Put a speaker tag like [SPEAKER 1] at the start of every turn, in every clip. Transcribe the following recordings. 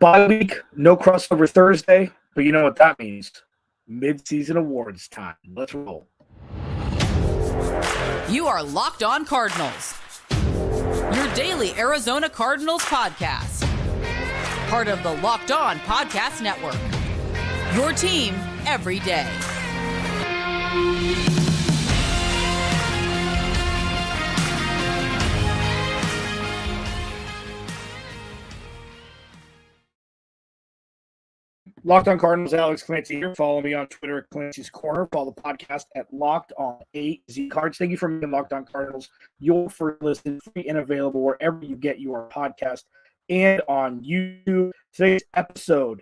[SPEAKER 1] Bye week, no crossover Thursday, but you know what that means. Mid-season awards time. Let's roll.
[SPEAKER 2] You are Locked On Cardinals, your daily Arizona Cardinals podcast. Part of the Locked On Podcast Network, your team every day.
[SPEAKER 1] Locked On Cardinals, Alex Clancy here. Follow me on Twitter at Clancy's Corner. Follow the podcast at Locked On AZ Cards. Thank you for being Locked On Cardinals. Your first listen, free and available wherever you get your podcast and on YouTube. Today's episode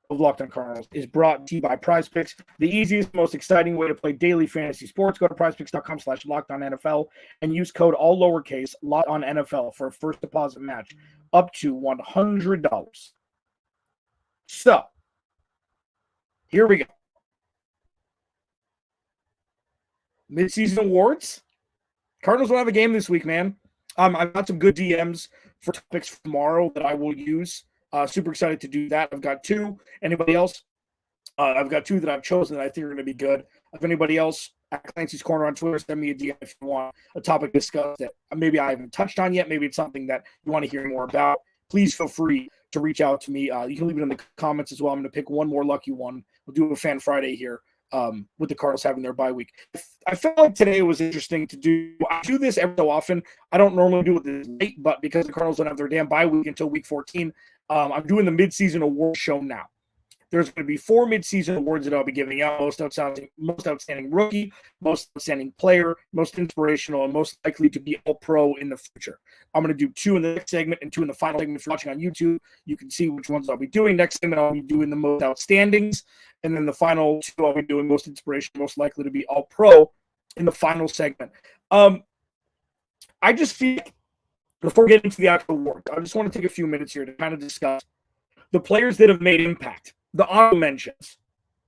[SPEAKER 1] of Locked On Cardinals is brought to you by PrizePicks, the easiest, most exciting way to play daily fantasy sports. Go to prizepicks.com/LockedOnNFL and use code all lowercase LockedOnNFL for a first deposit match up to $100. So, here we go. Midseason awards. Cardinals will have a game this week, man. I've got some good DMs for topics for tomorrow that I will use. Super excited to do that. I've got two. Anybody else? I've got two that I've chosen that I think are going to be good. If anybody else at Clancy's Corner on Twitter, send me a DM if you want a topic discussed that maybe I haven't touched on yet. Maybe it's something that you want to hear more about. Please feel free to reach out to me. You can leave it in the comments as well. I'm going to pick one more lucky one. We'll do a Fan Friday here with the Cardinals having their bye week. I felt like today was interesting to do. I do this every so often. I don't normally do it this late, but because the Cardinals don't have their damn bye week until week 14, I'm doing the midseason award show now. There's going to be 4 midseason awards that I'll be giving out: most outstanding rookie, most outstanding player, most inspirational, and most likely to be all-pro in the future. I'm going to do 2 in the next segment and 2 in the final segment. If you're watching on YouTube, you can see which ones I'll be doing. Next segment, I'll be doing the most outstandings, and then the final 2, I'll be doing most inspirational, most likely to be all-pro in the final segment. I just feel like before getting to the actual award, I just want to take a few minutes here to kind of discuss the players that have made impact, the honorable mentions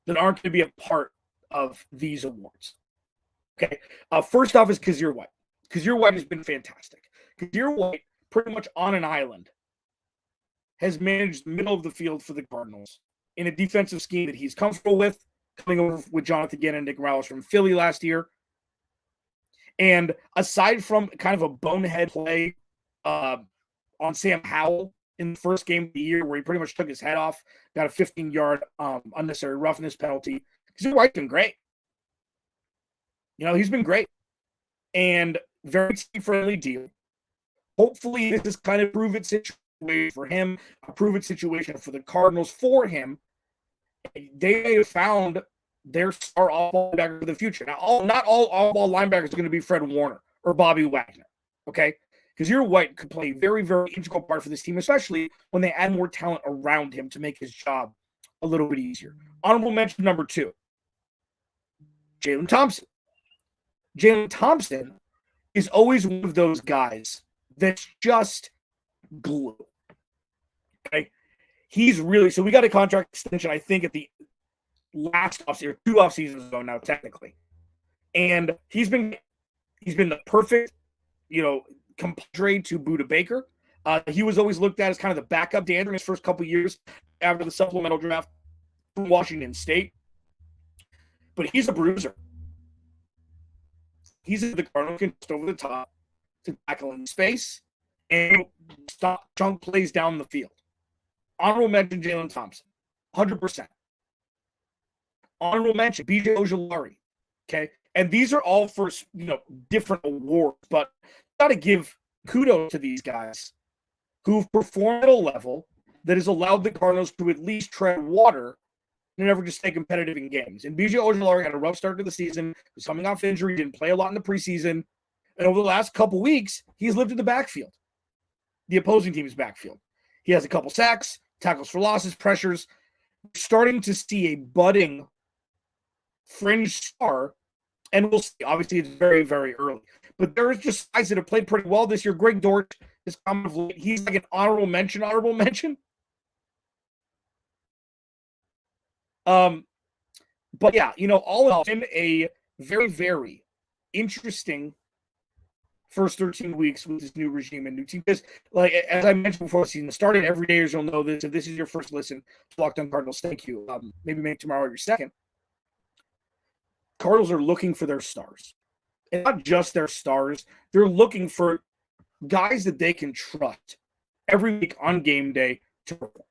[SPEAKER 1] that aren't going to be a part of these awards. Okay. First off is Kazir White. Kazir White has been fantastic. Kazir White, pretty much on an island, has managed the middle of the field for the Cardinals in a defensive scheme that he's comfortable with, coming over with Jonathan Gannon and Nick Morales from Philly last year. And aside from kind of a bonehead play on Sam Howell in the first game of the year where he pretty much took his head off, got a 15-yard unnecessary roughness penalty, Kazir White's been great. He's been great. And very team-friendly deal. Hopefully this is kind of prove-it situation for him, a prove-it situation for the Cardinals for him. They have found their star all-ball linebacker for the future. Now, not all all-ball linebackers are going to be Fred Warner or Bobby Wagner, okay? Kazir White could play a very, very integral part for this team, especially when they add more talent around him to make his job a little bit easier. Honorable mention number 2, Jalen Thompson. Jalen Thompson is always one of those guys that's just glue. Okay? He's really – so we got a contract extension, I think, at the last offseason, 2 off seasons ago now, technically. And he's been the perfect, compadre to Budda Baker. He was always looked at as kind of the backup dancer in his first couple years after the supplemental draft from Washington State. But he's a bruiser. He's the Cardinals can just over the top to tackle in space and stop chunk plays down the field. Honorable mention Jalen Thompson, 100%. Honorable mention B.J. Ojulari. Okay, and these are all for different awards, but got to give kudos to these guys who've performed at a level that has allowed the Cardinals to at least tread water and never just stay competitive in games. And B.J. Ojulari had a rough start to the season. Was coming off injury, didn't play a lot in the preseason. And over the last couple weeks, he's lived in the backfield, the opposing team's backfield. He has a couple sacks, tackles for losses, pressures. Starting to see a budding fringe star, and we'll see. Obviously, it's very, very early. But there is just guys that have played pretty well this year. Greg Dort is kind of late. He's like an honorable mention. But yeah, all in all, it's been a very, very interesting first 13 weeks with this new regime and new team. Because, like, as I mentioned before the season started, every day you'll know this. If this is your first listen to Locked On Cardinals, thank you. Maybe make tomorrow your second. Cardinals are looking for their stars. And not just their stars. They're looking for guys that they can trust every week on game day to perform.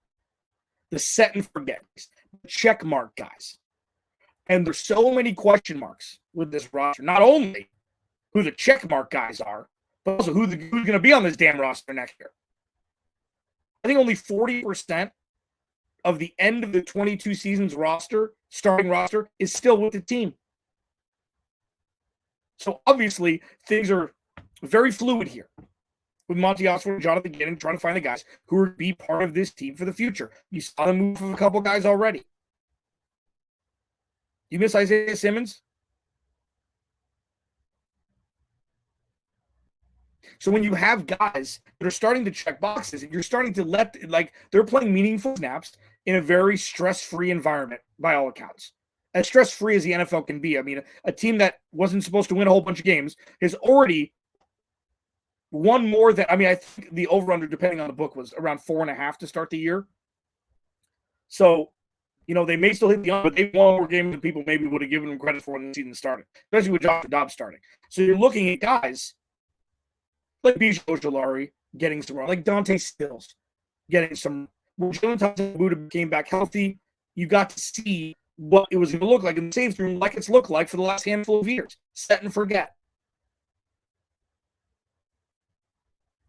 [SPEAKER 1] The set and forget, the check mark guys. And there's so many question marks with this roster. Not only who the check mark guys are, but also who's going to be on this damn roster next year. I think only 40% of the end of the 22 seasons roster, starting roster, is still with the team. So obviously, things are very fluid here with Monty Oswald and Jonathan Gannon trying to find the guys who will be part of this team for the future. You saw them move with a couple guys already. You miss Isaiah Simmons? So when you have guys that are starting to check boxes and you're starting to they're playing meaningful snaps in a very stress-free environment by all accounts. As stress-free as the NFL can be. I mean, a team that wasn't supposed to win a whole bunch of games has already won more than, I think the over-under, depending on the book, was around 4.5 to start the year. So, they may still hit the under, but they've won more games than people maybe would have given them credit for when the season started, especially with Josh Dobbs starting. So you're looking at guys like Bijay Ojolari getting some run, like Dante Stills getting some. When Jalen Thompson came back healthy, you got to see what it was going to look like in the safety room, like it's looked like for the last handful of years. Set and forget.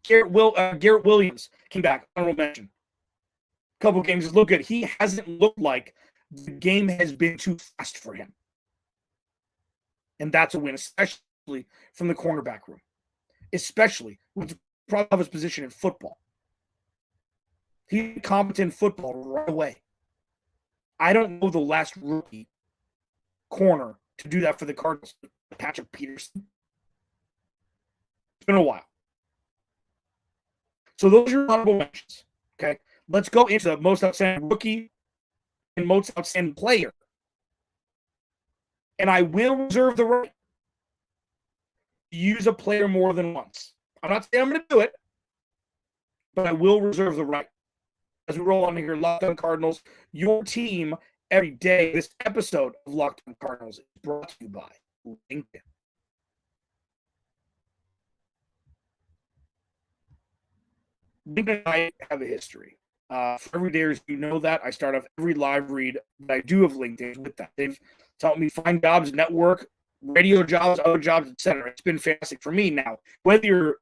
[SPEAKER 1] Garrett Williams came back, honorable mention. Couple games look good. He hasn't looked like the game has been too fast for him. And that's a win, especially from the cornerback room. Especially with the his position in football. He's competent in football right away. I don't know the last rookie corner to do that for the Cardinals. Patrick Peterson. It's been a while. So those are your honorable mentions. Okay. Let's go into the most outstanding rookie and most outstanding player. And I will reserve the right to use a player more than once. I'm not saying I'm going to do it, but I will reserve the right. As we roll on here, Locked On Cardinals, your team every day. This episode of Locked On Cardinals is brought to you by LinkedIn. LinkedIn and I have a history. For every day, you know that. I start off every live read that I do of LinkedIn with that. They've taught me find jobs, network, radio jobs, other jobs, etc. It's been fantastic for me. Now, whether you're,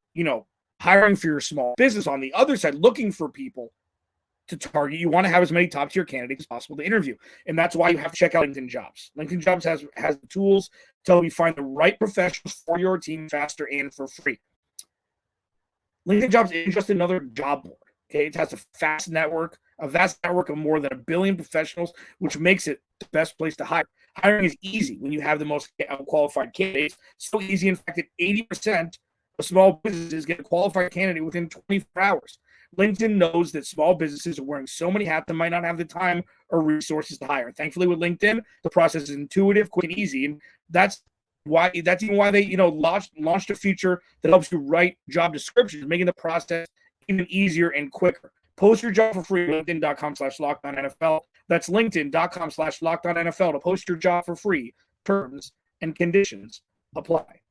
[SPEAKER 1] hiring for your small business, on the other side, looking for people to target, you want to have as many top-tier candidates as possible to interview. And that's why you have to check out LinkedIn Jobs. LinkedIn Jobs has the tools to help you find the right professionals for your team faster and for free. LinkedIn Jobs isn't just another job board. Okay, it has a vast network of more than 1 billion professionals, which makes it the best place to hire. Hiring is easy when you have the most qualified candidates. So easy, in fact, that 80% of small businesses get a qualified candidate within 24 hours. LinkedIn knows that small businesses are wearing so many hats and might not have the time or resources to hire. Thankfully, with LinkedIn, the process is intuitive, quick, and easy, and that's even why they launched a feature that helps you write job descriptions, making the process even easier and quicker. Post your job for free at LinkedIn.com/LockedOnNFL. That's LinkedIn.com/LockedOnNFL to post your job for free. Terms and conditions apply.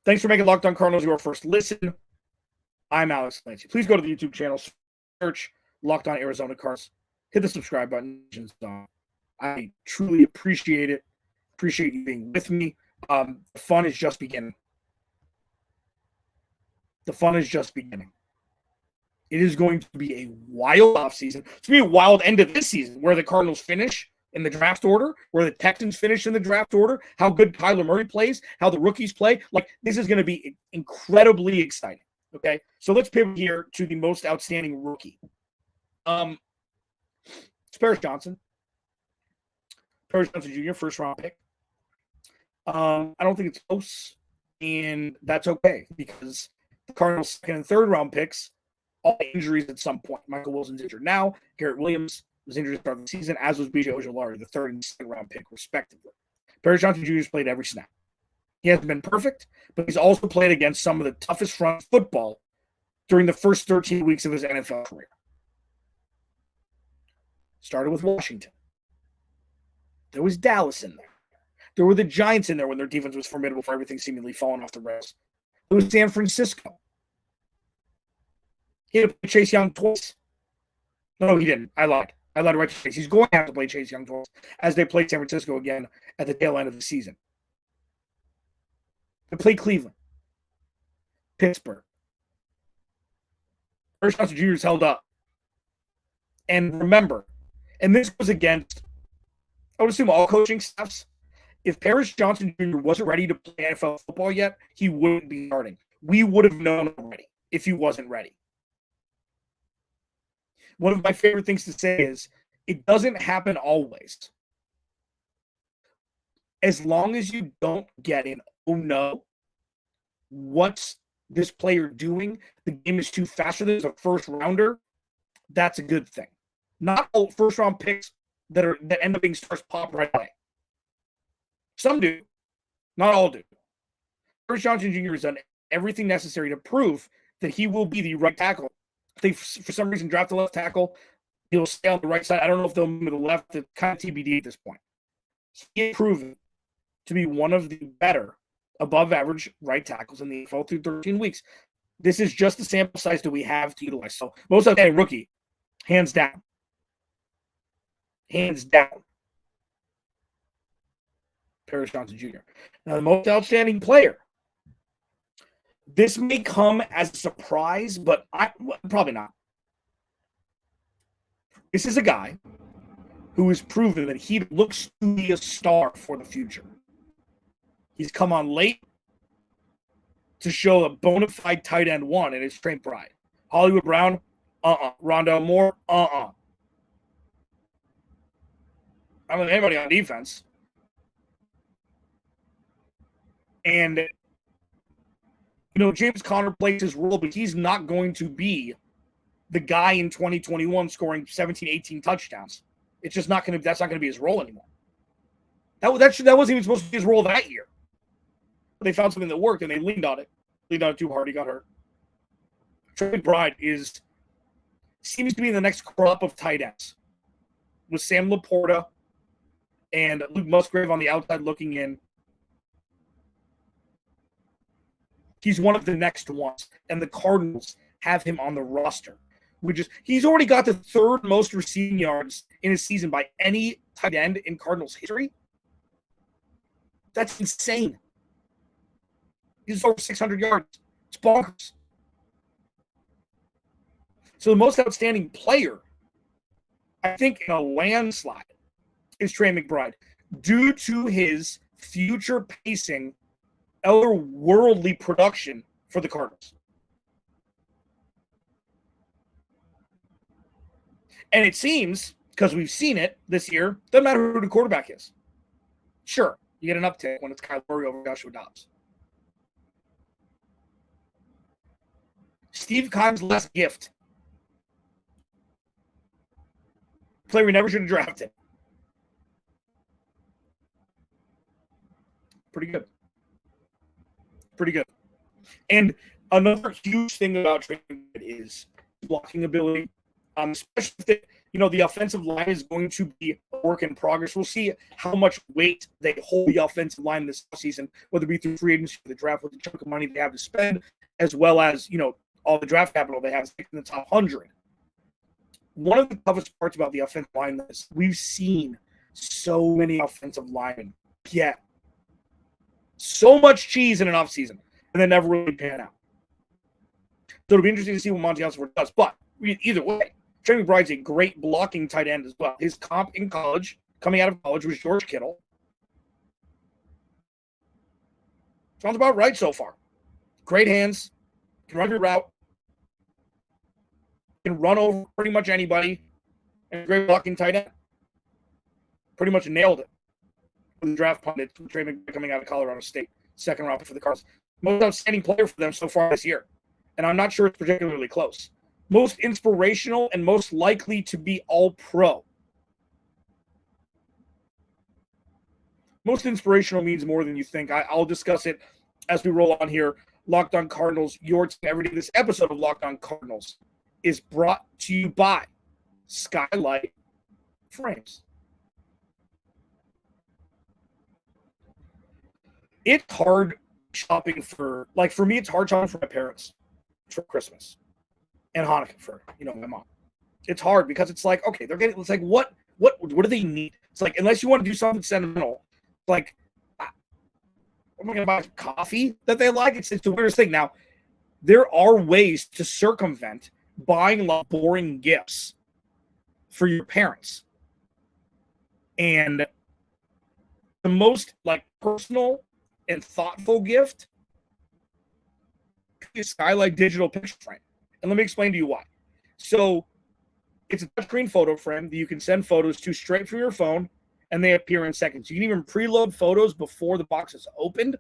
[SPEAKER 1] Thanks for making Locked On Cardinals your first listen. I'm Alex Clancy. Please go to the YouTube channel, search Locked On Arizona Cardinals. Hit the subscribe button. I truly appreciate it. Appreciate you being with me. The fun is just beginning. The fun is just beginning. It is going to be a wild offseason. It's going to be a wild end of this season where the Cardinals finish in the draft order, where the Texans finish in the draft order, how good Kyler Murray plays, how the rookies play. This is going to be incredibly exciting. Okay, so let's pivot here to the most outstanding rookie. It's Paris Johnson. Paris Johnson Jr., first-round pick. I don't think it's close, and that's okay because the Cardinals' second and third-round picks, all injuries at some point. Michael Wilson's injured now. Garrett Williams was injured at the start of the season, as was Bijay Ojolari, the third and second-round pick, respectively. Paris Johnson Jr. has played every snap. He hasn't been perfect, but he's also played against some of the toughest front football during the first 13 weeks of his NFL career. Started with Washington. There was Dallas in there. There were the Giants in there when their defense was formidable for everything seemingly falling off the rails. There was San Francisco. He had to play Chase Young twice. No, he didn't. I lied right to Chase. He's going to have to play Chase Young twice as they play San Francisco again at the tail end of the season. They play Cleveland. Pittsburgh. Paris Johnson Jr. is held up. And remember, and this was against, I would assume, all coaching staffs. If Paris Johnson Jr. wasn't ready to play NFL football yet, he wouldn't be starting. We would have known already if he wasn't ready. One of my favorite things to say is, it doesn't happen always. As long as you don't get an, oh no, what's this player doing? The game is too fast for this, a first rounder. That's a good thing. Not all first round picks that end up being stars pop right away. Some do, not all do. Paris Johnson Jr. has done everything necessary to prove that he will be the right tackle. If they, for some reason, draft the left tackle, he'll stay on the right side. I don't know if they'll move to the left. It's kind of TBD at this point. He has proven to be one of the better above-average right tackles in the NFL through 13 weeks. This is just the sample size that we have to utilize. So, most outstanding rookie, hands down. Hands down. Paris Johnson Jr. Now, the most outstanding player. This may come as a surprise, but probably not. This is a guy who has proven that he looks to be a star for the future. He's come on late to show a bona fide tight end one, and it's Trent Bryant. Hollywood Brown, Rondell Moore, I don't think anybody on defense. And James Conner plays his role, but he's not going to be the guy in 2021 scoring 17, 18 touchdowns. It's just not going to. That's not going to be his role anymore. That wasn't even supposed to be his role that year. They found something that worked, and they leaned on it. Leaned on it too hard. He got hurt. Trey Bryant seems to be in the next crop of tight ends, with Sam Laporta and Luke Musgrave on the outside looking in. He's one of the next ones, and the Cardinals have him on the roster. He's already got the third most receiving yards in a season by any tight end in Cardinals history. That's insane. He's over 600 yards. It's bonkers. So the most outstanding player, I think, in a landslide, is Trey McBride, due to his future pacing, otherworldly production for the Cardinals. And it seems, because we've seen it this year, doesn't matter who the quarterback is. Sure, you get an uptick when it's Kyler Murray over Joshua Dobbs. Steve Keim's last gift. Player we never should have drafted. Pretty good. Pretty good. And another huge thing about Trey is blocking ability. Especially if the offensive line is going to be a work in progress. We'll see how much weight they hold the offensive line this season, whether it be through free agency or the draft with the chunk of money they have to spend, as well as, all the draft capital they have in the top 100. One of the toughest parts about the offensive line is we've seen so many offensive linemen get so much cheese in an offseason and then never really pan out. So it'll be interesting to see what Monty Osborne does. But either way, Trey McBride's a great blocking tight end as well. His comp in college, coming out of college, was George Kittle. Sounds about right so far. Great hands. Can run your route. Can run over pretty much anybody. And great blocking tight end. Pretty much nailed it. With the draft pundit, Trey McBride coming out of Colorado State. Second round for the Cardinals. Most outstanding player for them so far this year. And I'm not sure it's particularly close. Most inspirational and most likely to be all-pro. most inspirational means more than you think. I'll discuss it as we roll on here. Locked On Cardinals, your team every day. This episode of Locked On Cardinals is brought to you by Skylight Frames. It's hard shopping for me, it's hard shopping for my parents for Christmas and Hanukkah for, my mom. It's hard because it's like, okay, it's like, what do they need? It's like, unless you want to do something sentimental, like, am I going to buy coffee that they like? It's the weirdest thing. Now, there are ways to circumvent buying boring gifts for your parents. And the most personal and thoughtful gift is Skylight digital picture frame. And let me explain to you why. So it's a touchscreen photo frame that you can send photos to straight from your phone, and they appear in seconds. You can even preload photos before the box is opened.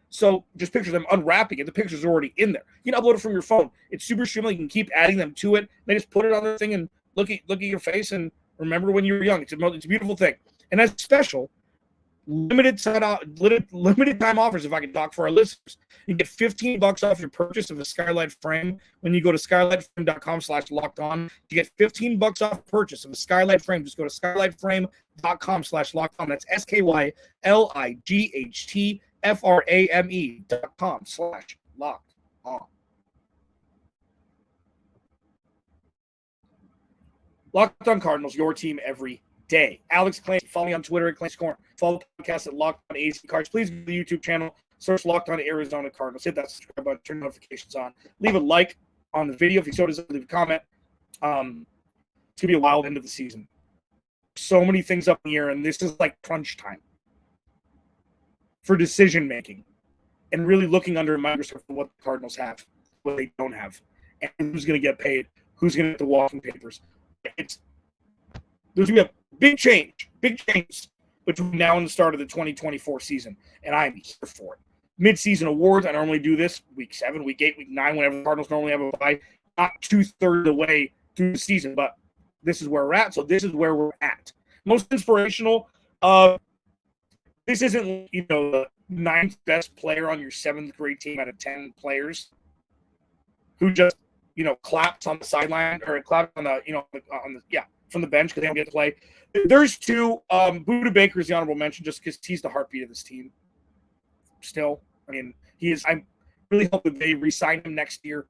[SPEAKER 1] So just picture them unwrapping it. The picture's already in there. You can upload it from your phone. It's super streamlined. You can keep adding them to it. They just put it on the thing and look at your face and remember when you were young. It's a beautiful thing. And that's special. Limited time offers, if I can talk for our listeners. You get $15 off your purchase of a Skylight frame when you go to skylightframe.com/lockedon. You get $15 off purchase of a Skylight frame. Just go to skylightframe.com/lockedon. That's SKYLIGHTFRAME.com/lockedon. Locked On Cardinals, your team every day. Alex Clancy, follow me on Twitter at Clancy Corner. Follow the podcast at Locked On AZ Cards. Please go to the YouTube channel, search Locked On Arizona Cardinals. Hit that subscribe button, turn notifications on. Leave a like on the video. If you so desire, leave a comment. It's going to be a wild end of the season. So many things up in the air, and this is like crunch time for decision making and really looking under a microscope for what the Cardinals have, what they don't have, and who's going to get paid, who's going to get the walking papers. There's going to be a big change between now and the start of the 2024 season, and I'm here for it. Mid-season awards, I normally do this week 7, week 8, week 9, whenever the Cardinals normally have a bye, not 2/3 of the way through the season, but this is where we're at, so this is where we're at. Most inspirational, this isn't, the 9th best player on your 7th grade team out of 10 players who just, claps on the sideline or claps on the, from the bench because they don't get to play. There's 2. Buda Baker is the honorable mention just because he's the heartbeat of this team. Still, I mean, he is. I really hope that they re-sign him next year.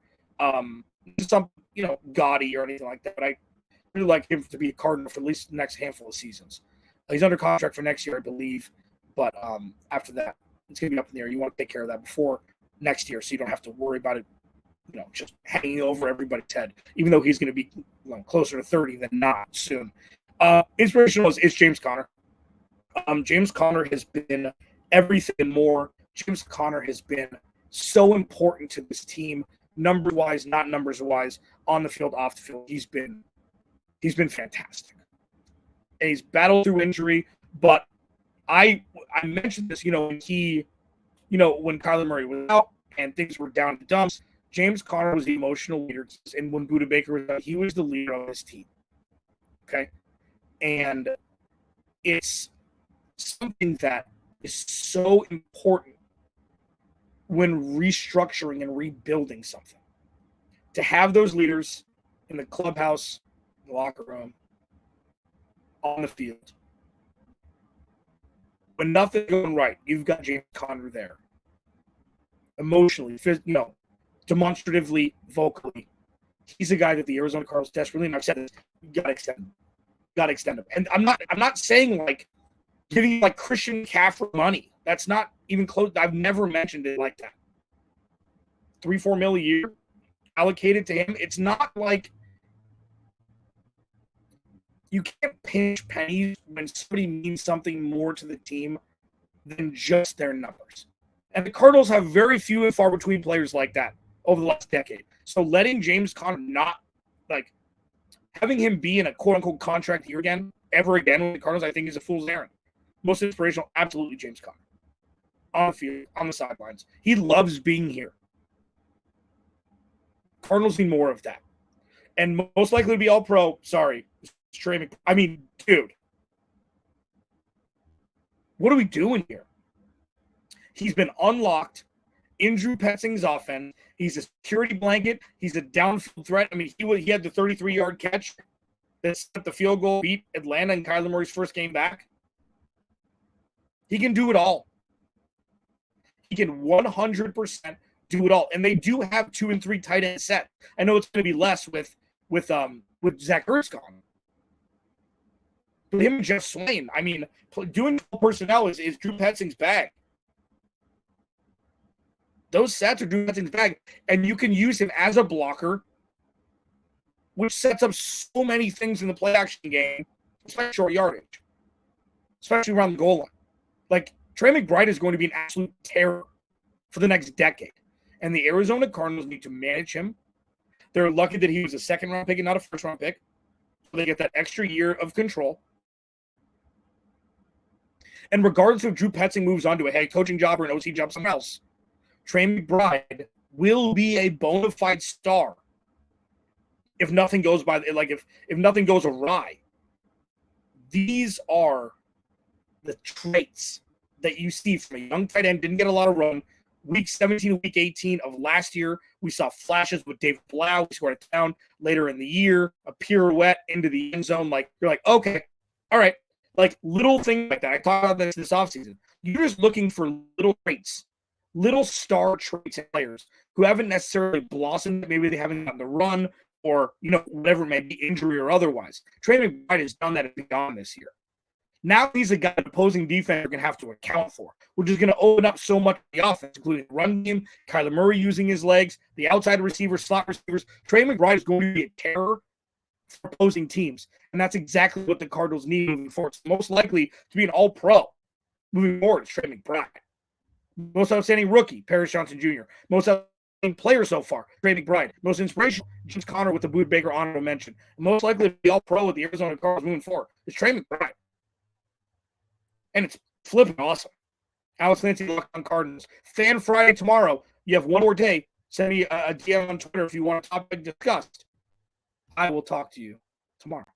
[SPEAKER 1] Some, gaudy or anything like that. But I really like him to be a Cardinal for at least the next handful of seasons. He's under contract for next year, I believe. But after that, it's going to be up in the air. You want to take care of that before next year so you don't have to worry about it, just hanging over everybody's head, even though he's going to be closer to 30 than not soon. Inspirational is James Conner. James Conner has been everything and more. James Conner has been so important to this team, number-wise, not numbers-wise, on the field, off the field. He's been fantastic. And he's battled through injury, but I mentioned this, when when Kyler Murray was out and things were down in the dumps, James Conner was the emotional leader, and when Buda Baker was out, he was the leader of his team. Okay? And it's something that is so important when restructuring and rebuilding something. To have those leaders in the clubhouse, the locker room, on the field. When nothing's going right, you've got James Conner there. Emotionally, demonstratively, vocally. He's a guy that the Arizona Cardinals desperately, and I've said this, you got to extend him. Got to extend him. And I'm not saying giving Christian McCaffrey money. That's not even close. I've never mentioned it like that. $3-4 million a year allocated to him. It's not like you can't pinch pennies when somebody means something more to the team than just their numbers. And the Cardinals have very few and far between players like that over the last decade. So letting James Conner having him be in a quote-unquote contract year ever again with the Cardinals, I think is a fool's errand. Most inspirational, absolutely James Conner. On the field, on the sidelines. He loves being here. Cardinals need more of that. And most likely to be all-pro, sorry, dude. What are we doing here? He's been unlocked in Drew Petzing's offense. He's a security blanket. He's a downfield threat. I mean, he had the 33-yard catch that set the field goal, beat Atlanta in Kyler Murray's first game back. He can do it all. He can 100% do it all. And they do have 2 and 3 tight end set. I know it's going to be less with Zach Ertz gone. But him and Jeff Swain, I mean, doing personnel is Drew Petzing's bag. Those sets are Drew Petzing's bag, and you can use him as a blocker, which sets up so many things in the play action game, especially short yardage, especially around the goal line. Like, Trey McBride is going to be an absolute terror for the next decade, and the Arizona Cardinals need to manage him. They're lucky that he was a second-round pick and not a first-round pick, so they get that extra year of control. And regardless if Drew Petzing moves on to a head coaching job or an OC job somewhere else, Trey McBride will be a bona fide star if nothing goes if nothing goes awry. These are the traits that you see from a young tight end. Didn't get a lot of run. Week 17 and week 18 of last year, we saw flashes with David Blau. He scored a touchdown later in the year, a pirouette into the end zone. Like, you're like, okay, all right. Like, little things like that. I talked about this offseason. You're just looking for little traits, little star traits in players who haven't necessarily blossomed. Maybe they haven't gotten the run or, whatever it may be, injury or otherwise. Trey McBride has done that and beyond this year. Now he's a guy opposing defense are going to have to account for, which is going to open up so much of the offense, including the run game, Kyler Murray using his legs, the outside receivers, slot receivers. Trey McBride is going to be a terror for opposing teams, and that's exactly what the Cardinals need moving forward. It's most likely to be an all-pro moving forward is Trey McBride. Most outstanding rookie, Paris Johnson Jr. Most outstanding player so far, Trey McBride. Most inspirational, James Conner with the Boone Baker honorable mention. And most likely to be all-pro with the Arizona Cardinals moving forward is Trey McBride. And it's flipping awesome. Alex Clancy, Locked On Cardinals. Fan Friday tomorrow. You have one more day. Send me a DM on Twitter if you want a topic discussed. I will talk to you tomorrow.